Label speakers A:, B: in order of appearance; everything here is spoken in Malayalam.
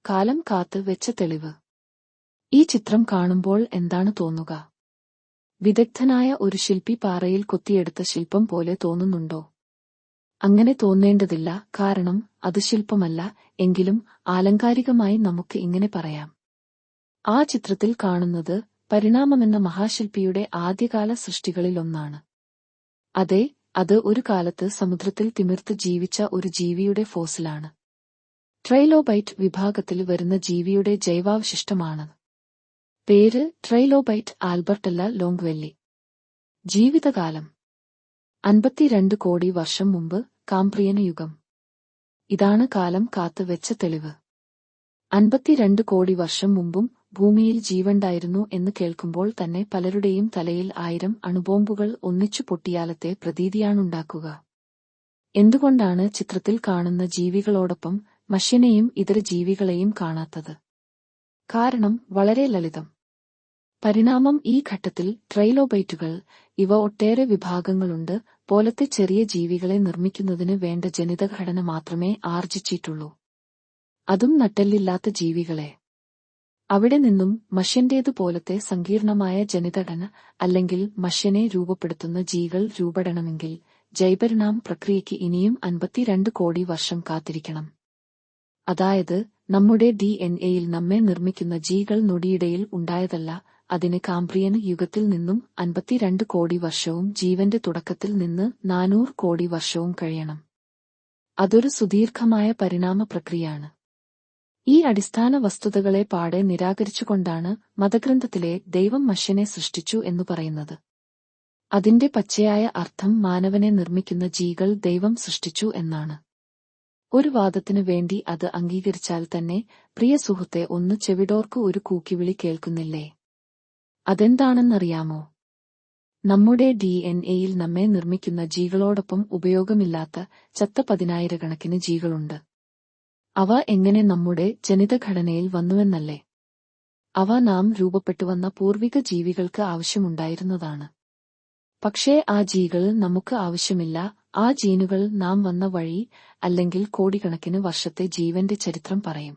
A: കാലം കാത്ത് വെച്ച തെളിവ്. ഈ ചിത്രം കാണുമ്പോൾ എന്താണ് തോന്നുക? വിദഗ്ധനായ ഒരു ശില്പി പാറയിൽ കൊത്തിയെടുത്ത ശില്പം പോലെ തോന്നുന്നുണ്ടോ? അങ്ങനെ തോന്നേണ്ടതില്ല, കാരണം അത് ശില്പമല്ല. എങ്കിലും ആലങ്കാരികമായി നമുക്ക് ഇങ്ങനെ പറയാം. ആ ചിത്രത്തിൽ കാണുന്നത് പരിണാമമെന്ന മഹാശില്പിയുടെ ആദ്യകാല സൃഷ്ടികളിലൊന്നാണ്. അതെ, അത് ഒരു കാലത്ത് സമുദ്രത്തിൽ തിമിർത്ത് ജീവിച്ച ഒരു ജീവിയുടെ ഫോസിലാണ്. ട്രൈലോബൈറ്റ് വിഭാഗത്തിൽ വരുന്ന ജീവിയുടെ ജൈവാവശിഷ്ടമാണ്. പേര് ട്രൈലോബൈറ്റ് ആൽബർട്ടല്ല ലോംഗ്വെല്ലി. ജീവിതകാലം 52 കോടി വർഷം മുമ്പ്, കാംബ്രിയൻ യുഗം. ഇതാണ് കാലം കാത്ത് വെച്ച തെളിവ്. 52 കോടി വർഷം മുമ്പും ഭൂമിയിൽ ജീവനുണ്ടായിരുന്നു എന്ന് കേൾക്കുമ്പോൾ തന്നെ പലരുടെയും തലയിൽ 1000 അണുബോംബുകൾ ഒന്നിച്ചു പൊട്ടിയാലത്തെ പ്രതീതിയാണുണ്ടാക്കുക. എന്തുകൊണ്ടാണ് ചിത്രത്തിൽ കാണുന്ന ജീവികളോടൊപ്പം മനുഷ്യനെയും ഇതര ജീവികളെയും കാണാത്തത്? കാരണം വളരെ ലളിതം. പരിണാമം ഈ ഘട്ടത്തിൽ ട്രൈലോബൈറ്റുകൾ, ഇവ ഒട്ടേറെ വിഭാഗങ്ങളുണ്ട്, പോലത്തെ ചെറിയ ജീവികളെ നിർമ്മിക്കുന്നതിന് വേണ്ട ജനിതഘടന മാത്രമേ ആർജിച്ചിട്ടുള്ളൂ. അതും നട്ടെല്ലില്ലാത്ത ജീവികളെ. അവിടെ നിന്നും മനുഷ്യന്റേതുപോലത്തെ സങ്കീർണമായ ജനിതഘടന അല്ലെങ്കിൽ മനുഷ്യനെ രൂപപ്പെടുത്തുന്ന ജീവികൾ രൂപപ്പെടണമെങ്കിൽ ജൈവപരിണാമ പ്രക്രിയയ്ക്ക് ഇനിയും 52 കോടി വർഷം കാത്തിരിക്കണം. അതായത് നമ്മുടെ DNA-യിൽ നമ്മെ നിർമ്മിക്കുന്ന ജീവികൾ നൊടിയിടയിൽ ഉണ്ടായതല്ല, അതിന് കാംബ്രിയൻ യുഗത്തിൽ നിന്നും 52 കോടി വർഷവും ജീവന്റെ തുടക്കത്തിൽ നിന്ന് 400 കോടി വർഷവും കഴിയണം. അതൊരു സുദീർഘമായ പരിണാമ പ്രക്രിയയാണ്. ഈ അടിസ്ഥാന വസ്തുതകളെ പാടെ നിരാകരിച്ചുകൊണ്ടാണ് മതഗ്രന്ഥത്തിലെ ദൈവം മനുഷ്യനെ സൃഷ്ടിച്ചു എന്നു പറയുന്നത്. അതിന്റെ പച്ചയായ അർത്ഥം മാനവനെ നിർമ്മിക്കുന്ന ജീവികൾ ദൈവം സൃഷ്ടിച്ചു എന്നാണ്. ഒരു വാദത്തിനു വേണ്ടി അത് അംഗീകരിച്ചാൽ തന്നെ, പ്രിയ സുഹൃത്തെ, ഒന്ന് ചെവിടോർക്ക് ഒരു കൂക്കിവിളി കേൾക്കുന്നില്ലേ? അതെന്താണെന്നറിയാമോ? നമ്മുടെ DNA-യിൽ നമ്മെ നിർമ്മിക്കുന്ന ജീവികളോടൊപ്പം ഉപയോഗമില്ലാത്ത ചത്ത 10,000കണക്കിന് ജീവികളുണ്ട്. അവ എങ്ങനെ നമ്മുടെ ജനിതഘടനയിൽ വന്നുവെന്നല്ലേ? അവ നാം രൂപപ്പെട്ടുവന്ന പൂർവിക ജീവികൾക്ക് ആവശ്യമുണ്ടായിരുന്നതാണ്. പക്ഷേ ആ ജീവികൾ നമുക്ക് ആവശ്യമില്ല. ആ ജീനുകൾ നാം വന്ന വഴി അല്ലെങ്കിൽ കോടിക്കണക്കിന് വർഷത്തെ ജീവന്റെ ചരിത്രം പറയും.